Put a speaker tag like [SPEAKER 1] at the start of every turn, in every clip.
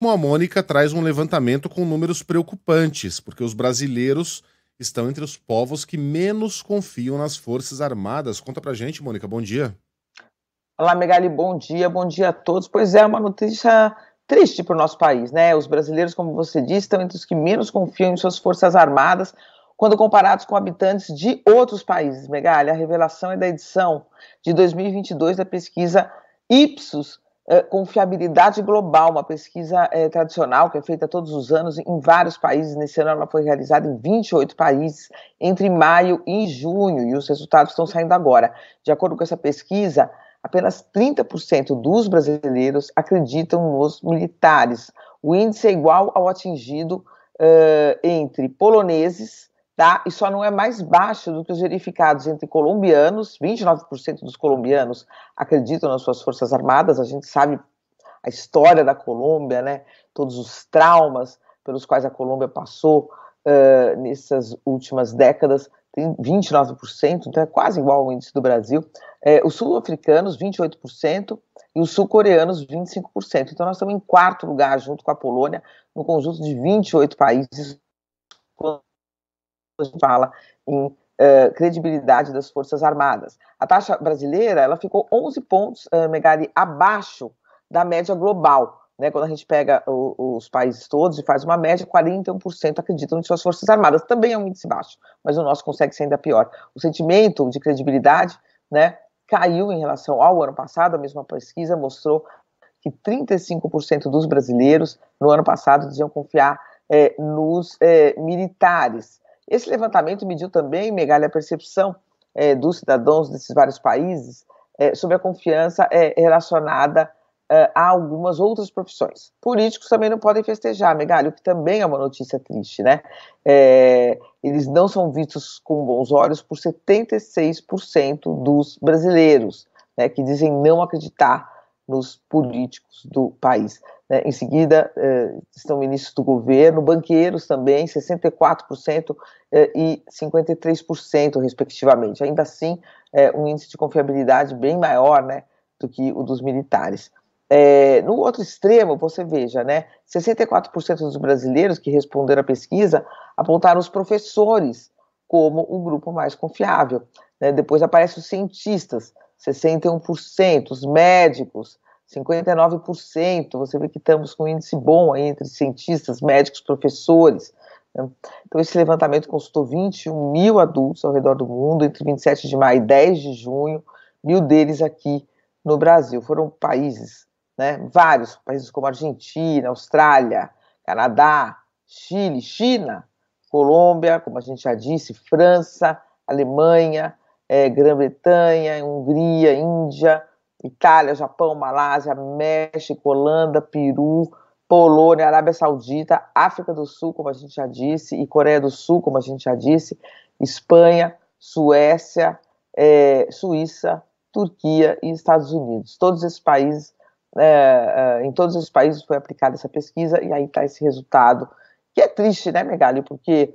[SPEAKER 1] Como a Mônica traz um levantamento com números preocupantes, porque os brasileiros estão entre os povos que menos confiam nas Forças Armadas. Conta pra gente, Mônica, bom dia.
[SPEAKER 2] Olá, Megali, bom dia a todos. Pois é, uma notícia triste para o nosso país, né? Os brasileiros, como você disse, estão entre os que menos confiam em suas forças armadas quando comparados com habitantes de outros países. Megali, a revelação é da edição de 2022 da pesquisa Ipsos, Confiabilidade Global, uma pesquisa tradicional que é feita todos os anos em vários países. Nesse ano ela foi realizada em 28 países entre maio e junho, e os resultados estão saindo agora. De acordo com essa pesquisa, apenas 30% dos brasileiros acreditam nos militares. O índice é igual ao atingido entre poloneses, tá? E só não é mais baixo do que os verificados entre colombianos. 29% dos colombianos acreditam nas suas forças armadas. A gente sabe a história da Colômbia, né? Todos os traumas pelos quais a Colômbia passou nessas últimas décadas. Tem 29%, então é quase igual ao índice do Brasil. Os sul-africanos, 28%, e os sul-coreanos, 25%. Então nós estamos em quarto lugar, junto com a Polônia, no conjunto de 28 países, quando a gente fala em credibilidade das Forças Armadas. A taxa brasileira, ela ficou 11 pontos, Megali, abaixo da média global. Né, quando a gente pega os países todos e faz uma média, 41% acreditam em suas Forças Armadas. Também é um índice baixo, mas o nosso consegue ser ainda pior. O sentimento de credibilidade, né, caiu em relação ao ano passado. A mesma pesquisa mostrou que 35% dos brasileiros, no ano passado, diziam confiar nos militares. Esse levantamento mediu também, Megali, a percepção dos cidadãos desses vários países sobre a confiança relacionada a algumas outras profissões. Políticos também não podem festejar, Megali, o que também é uma notícia triste, né? Eles não são vistos com bons olhos por 76% dos brasileiros, né, que dizem não acreditar nos políticos do país. Né? Em seguida, estão ministros do governo, banqueiros também, 64% e 53%, respectivamente. Ainda assim, um índice de confiabilidade bem maior, né, do que o dos militares. No outro extremo, você veja, né, 64% dos brasileiros que responderam à pesquisa apontaram os professores como o grupo mais confiável. Né? Depois aparecem os cientistas, 61%, os médicos, 59%. Você vê que estamos com um índice bom aí entre cientistas, médicos, professores. Né? Então, esse levantamento consultou 21 mil adultos ao redor do mundo, entre 27 de maio e 10 de junho, 1.000 deles aqui no Brasil. Foram países, né, vários países como Argentina, Austrália, Canadá, Chile, China, Colômbia, como a gente já disse, França, Alemanha, Grã-Bretanha, Hungria, Índia, Itália, Japão, Malásia, México, Holanda, Peru, Polônia, Arábia Saudita, África do Sul, como a gente já disse, e Coreia do Sul, como a gente já disse, Espanha, Suécia, Suíça, Turquia e Estados Unidos. Todos esses países, em todos esses países foi aplicada essa pesquisa, e aí está esse resultado, que é triste, né, Megali? Porque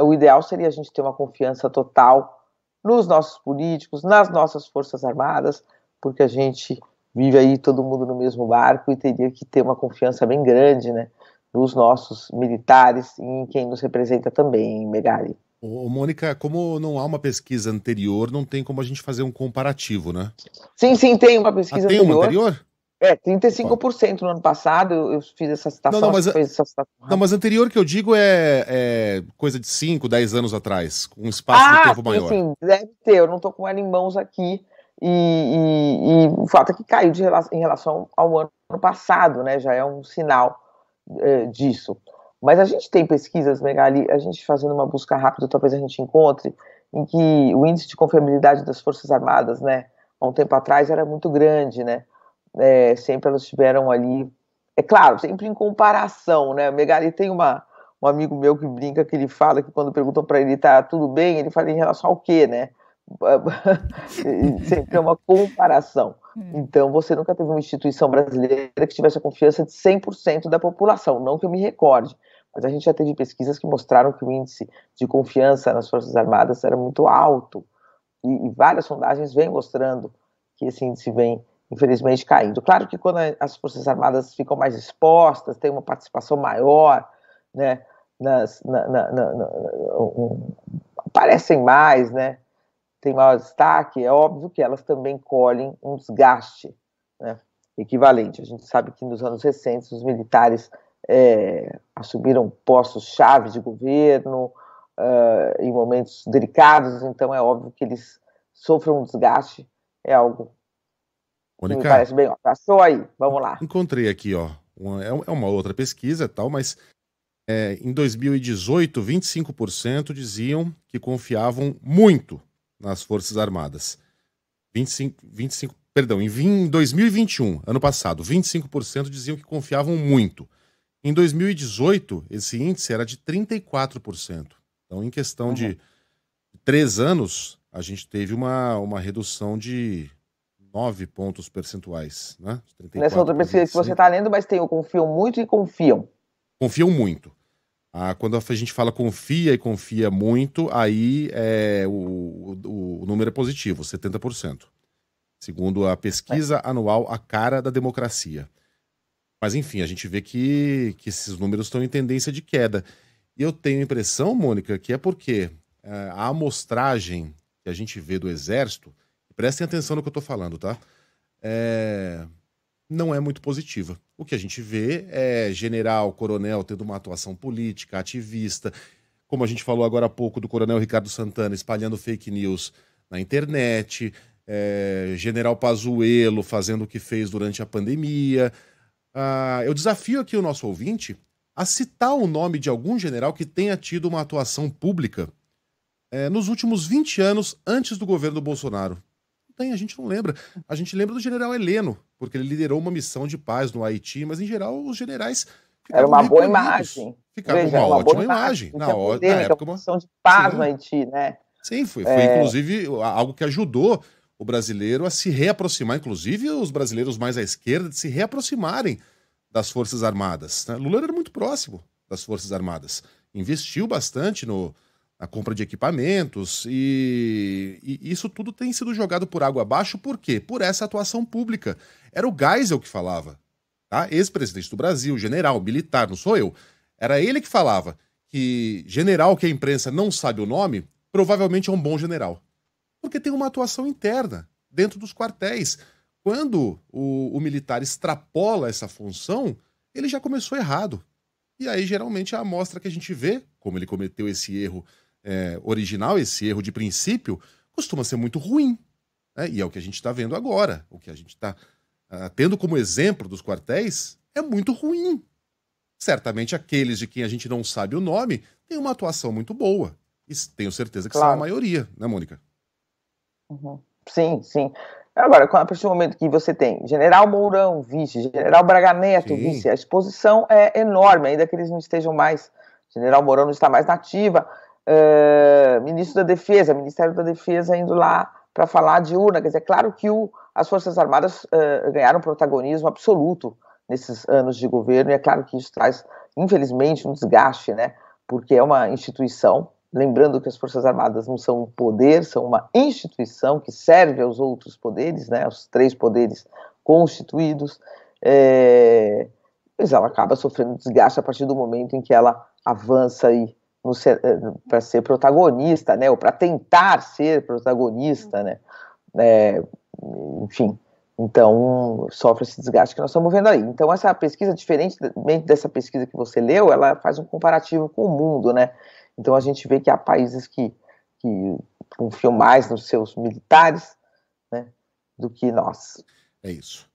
[SPEAKER 2] o ideal seria a gente ter uma confiança total nos nossos políticos, nas nossas Forças Armadas, porque a gente vive aí todo mundo no mesmo barco e teria que ter uma confiança bem grande, né, nos nossos militares e em quem nos representa também, Megali.
[SPEAKER 1] Mônica, como não há uma pesquisa anterior, não tem como a gente fazer um comparativo, né?
[SPEAKER 2] Sim, tem uma
[SPEAKER 1] Ah,
[SPEAKER 2] pesquisa
[SPEAKER 1] tem uma
[SPEAKER 2] anterior.
[SPEAKER 1] anterior? Opa.
[SPEAKER 2] 35% no ano passado, eu fiz essa
[SPEAKER 1] Não,
[SPEAKER 2] citação,
[SPEAKER 1] não,
[SPEAKER 2] acho
[SPEAKER 1] mas,
[SPEAKER 2] que foi essa citação
[SPEAKER 1] não,
[SPEAKER 2] rápida.
[SPEAKER 1] mas anterior que eu digo é coisa de 5, 10 anos atrás, com um espaço de
[SPEAKER 2] Ah,
[SPEAKER 1] tempo maior.
[SPEAKER 2] sim, deve ter, eu não estou com ela em mãos aqui, e o fato é que caiu em relação ao ano passado, né, já é um sinal disso. Mas a gente tem pesquisas, Megali, a gente fazendo uma busca rápida, talvez a gente encontre, em que o índice de confiabilidade das Forças Armadas, né, há um tempo atrás era muito grande, né, sempre elas estiveram ali, é claro, sempre em comparação, né, Megali, tem um amigo meu que brinca, que ele fala que quando perguntam para ele, tá tudo bem, ele fala em relação ao quê, né, sempre é uma comparação. Então, você nunca teve uma instituição brasileira que tivesse a confiança de 100% da população, não que eu me recorde, mas a gente já teve pesquisas que mostraram que o índice de confiança nas Forças Armadas era muito alto, e várias sondagens vêm mostrando que esse índice vem infelizmente, caindo. Claro que quando as Forças Armadas ficam mais expostas, tem uma participação maior, né, aparecem mais, né, tem maior destaque, é óbvio que elas também colhem um desgaste, né, equivalente. A gente sabe que nos anos recentes os militares assumiram postos-chave de governo em momentos delicados, então é óbvio que eles sofrem um desgaste, é algo que me
[SPEAKER 1] Mônica,
[SPEAKER 2] parece bem. Passou aí, vamos lá.
[SPEAKER 1] encontrei aqui, ó, é uma outra pesquisa e tal, mas em 2018, 25% diziam que confiavam muito nas Forças Armadas. 25, perdão, em 2021, ano passado, 25% diziam que confiavam muito. Em 2018, esse índice era de 34%. Então, em questão de 3 anos, a gente teve uma redução de 9 pontos percentuais, né?
[SPEAKER 2] Nessa outra pesquisa que você está lendo, mas tem o confiam muito e confiam.
[SPEAKER 1] Confiam muito. Quando a gente fala confia e confia muito, aí o número é positivo, 70%. Segundo a pesquisa anual A Cara da Democracia. Mas, enfim, a gente vê que esses números estão em tendência de queda. E eu tenho a impressão, Mônica, que é porque a amostragem que a gente vê do Exército, prestem atenção no que eu estou falando, tá? Não é muito positiva. O que a gente vê é general, coronel tendo uma atuação política, ativista, como a gente falou agora há pouco do coronel Ricardo Santana espalhando fake news na internet, general Pazuello fazendo o que fez durante a pandemia. Eu desafio aqui o nosso ouvinte a citar o nome de algum general que tenha tido uma atuação pública nos últimos 20 anos antes do governo do Bolsonaro. A gente não lembra. A gente lembra do general Heleno, porque ele liderou uma missão de paz no Haiti, mas em geral os generais
[SPEAKER 2] ficaram uma boa imagem.
[SPEAKER 1] Ficaram com uma ótima imagem. Na época,
[SPEAKER 2] uma missão de paz no Haiti, né?
[SPEAKER 1] Sim, foi inclusive algo que ajudou o brasileiro a se reaproximar, inclusive os brasileiros mais à esquerda, de se reaproximarem das Forças Armadas, né? Lula era muito próximo das Forças Armadas. Investiu bastante na compra de equipamentos e isso tudo tem sido jogado por água abaixo, por quê? Por essa atuação pública. Era o Geisel que falava, tá? Ex-presidente do Brasil, general, militar, não sou eu. Era ele que falava que general que a imprensa não sabe o nome, provavelmente é um bom general. Porque tem uma atuação interna dentro dos quartéis. Quando o militar extrapola essa função, ele já começou errado. E aí, geralmente, a amostra que a gente vê, como ele cometeu esse erro original, esse erro de princípio, costuma ser muito ruim. Né? E é o que a gente está vendo agora. O que a gente está tendo como exemplo dos quartéis é muito ruim. Certamente aqueles de quem a gente não sabe o nome têm uma atuação muito boa. E tenho certeza que são a maioria, né, Mônica?
[SPEAKER 2] Uhum. Sim, sim. Agora, a partir do momento que você tem General Mourão, vice, General Braga Neto, vice, a exposição é enorme, ainda que eles não estejam mais, General Mourão não está mais na ativa, Ministro da Defesa, Ministério da Defesa indo lá para falar de urna, quer dizer, é claro que as Forças Armadas ganharam protagonismo absoluto nesses anos de governo, e é claro que isso traz, infelizmente, um desgaste, né, porque é uma instituição. Lembrando que as Forças Armadas não são um poder, são uma instituição que serve aos outros poderes, né, aos 3 poderes constituídos, mas ela acaba sofrendo desgaste a partir do momento em que ela avança para ser protagonista, né, ou para tentar ser protagonista, né, enfim, então sofre esse desgaste que nós estamos vendo aí. Então essa pesquisa, diferente dessa pesquisa que você leu, ela faz um comparativo com o mundo, né. Então a gente vê que há países que confiam mais nos seus militares, né, do que nós.
[SPEAKER 1] É isso.